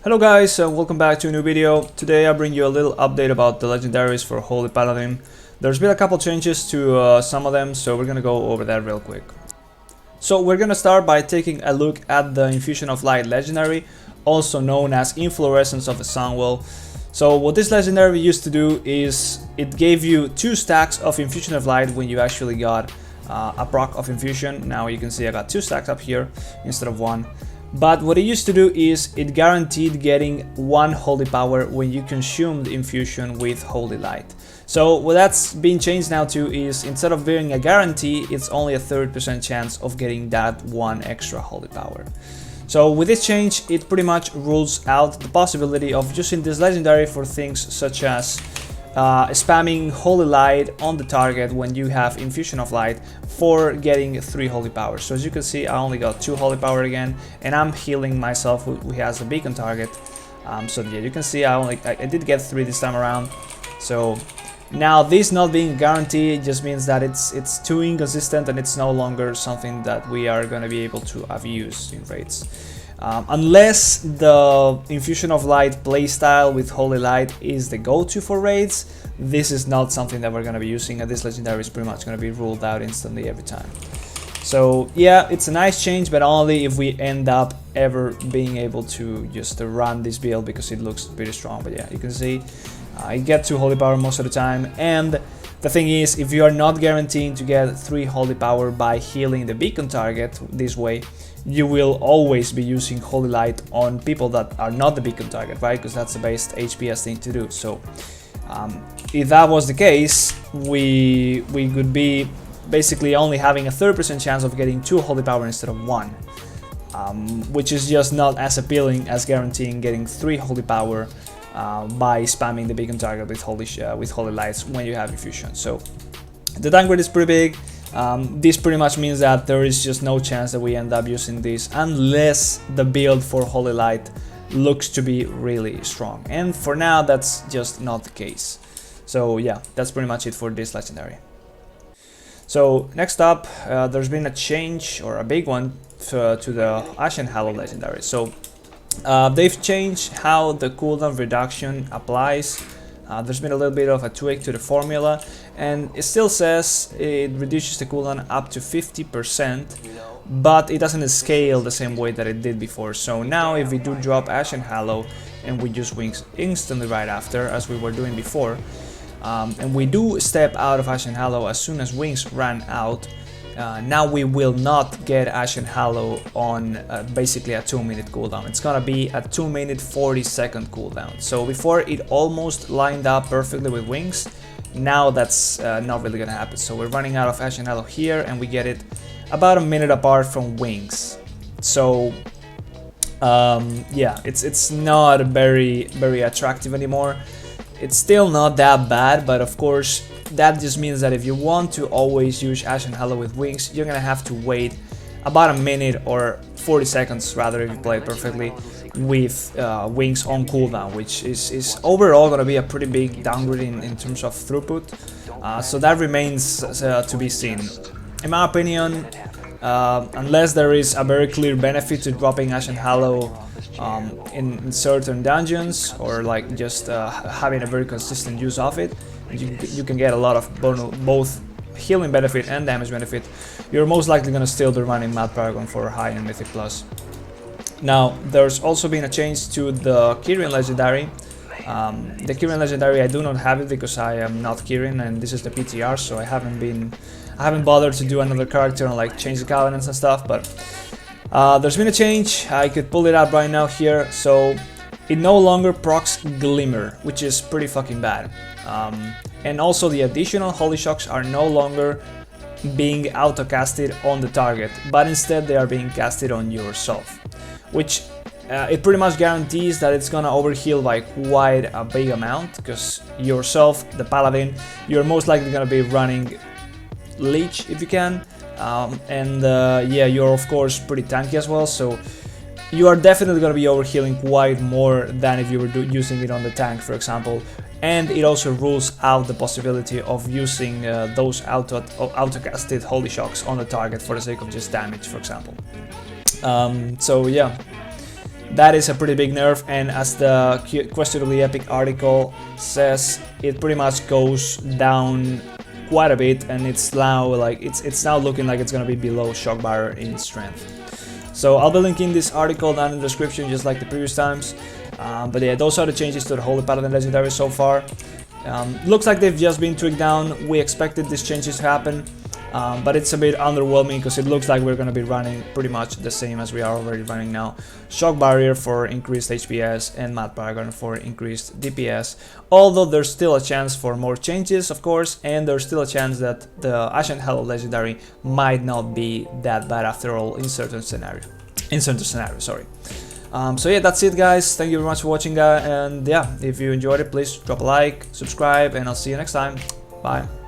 Hello guys, and welcome back to a new video. Today I bring you a little update about the legendaries for Holy Paladin. There's been a couple changes to some of them, so we're gonna go over that real quick. So we're gonna start by taking a look at the Infusion of Light legendary, also known as Inflorescence of the Sunwell. So what this legendary used to do is it gave you 2 stacks of Infusion of Light when you actually got a proc of Infusion. Now you can see I got 2 stacks up here instead of 1. But what it used to do is it guaranteed getting 1 holy power when you consumed Infusion with Holy Light. So what that's been changed now to is instead of being a guarantee, it's only a 30% chance of getting that 1 extra holy power. So with this change, it pretty much rules out the possibility of using this legendary for things such as spamming Holy Light on the target when you have Infusion of Light for getting 3 holy powers. So as you can see, I only got 2 holy power again, and I'm healing myself who has a beacon target. So yeah, you can see I did get 3 this time around. So now this not being guaranteed just means that it's too inconsistent and it's no longer something that we are going to be able to abuse in raids. Unless the Infusion of Light playstyle with Holy Light is the go-to for raids, this is not something that we're going to be using, and this legendary is pretty much going to be ruled out instantly every time. So yeah, it's a nice change, but only if we end up ever being able to just run this build because it looks pretty strong. But yeah, you can see I get 2 holy power most of the time, and the thing is, if you are not guaranteeing to get 3 holy power by healing the beacon target this way, you will always be using Holy Light on people that are not the beacon target, right? Because that's the best HPS thing to do. So if that was the case, we could be basically only having a 30% chance of getting 2 holy power instead of 1, which is just not as appealing as guaranteeing getting 3 holy power by spamming the beacon target with holy lights when you have Infusion. So the downgrade is pretty big. This pretty much means that there is just no chance that we end up using this unless the build for Holy Light looks to be really strong, and for now that's just not the case. So yeah, that's pretty much it for this legendary. So next up, there's been a change, or a big one, to the Ashen Hallow legendary. So they've changed how the cooldown reduction applies. There's been a little bit of a tweak to the formula, and it still says it reduces the cooldown up to 50%, but it doesn't scale the same way that it did before. So now if we do drop Ashen Hallow and we use Wings instantly right after, as we were doing before, and we do step out of Ashen Hallow as soon as Wings ran out, now we will not get Ashen Hallow on basically a 2-minute cooldown. It's gonna be a 2-minute 40-second cooldown. So before it almost lined up perfectly with Wings, now that's not really gonna happen. So we're running out of Ashen Hallow here, and we get it about a minute apart from Wings. So yeah, it's not very attractive anymore. It's still not that bad, but of course that just means that if you want to always use Ashen Hallow with Wings, you're gonna have to wait about a minute, or 40 seconds rather, if you play it perfectly with Wings on cooldown, which is overall gonna be a pretty big downgrade in terms of throughput. So that remains to be seen. In my opinion, unless there is a very clear benefit to dropping Ashen Hallow in certain dungeons, or like just having a very consistent use of it, you can get a lot of both healing benefit and damage benefit. You're most likely going to still be running Mad Paragon for high and mythic plus. Now there's also been a change to the Kyrian legendary. The Kirin legendary, I do not have it because I am not Kirin, and this is the PTR, so I haven't bothered to do another character and like change the covenants and stuff. But there's been a change. I could pull it up right now here. So it no longer procs Glimmer, which is pretty fucking bad. And also the additional Holy Shocks are no longer being auto-casted on the target, but instead they are being casted on yourself, which it pretty much guarantees that it's gonna overheal by quite a big amount, because yourself, the Paladin, you're most likely gonna be running Leech if you can, and yeah, you're of course pretty tanky as well, so you are definitely gonna be overhealing quite more than if you were using it on the tank, for example. And it also rules out the possibility of using those auto-casted Holy Shocks on the target for the sake of just damage, for example. So yeah, That is a pretty big nerf, and as the questionably epic article says, it pretty much goes down quite a bit, and it's now like it's now looking like it's gonna be below shock barrier in strength. So I'll be linking this article down in the description, just like the previous times. But yeah, those are the changes to the Holy Paladin legendary so far. Looks like they've just been tweaked down. We expected these changes to happen, but it's a bit underwhelming because it looks like we're going to be running pretty much the same as we are already running now. Shock barrier for increased HPS and Mad Paragon for increased DPS, although there's still a chance for more changes, of course, and there's still a chance that the Ashen Hallow legendary might not be that bad after all in certain scenario. Sorry. So yeah, that's it, guys. Thank you very much for watching, and yeah, if you enjoyed it, please drop a like, subscribe, and I'll see you next time. Bye.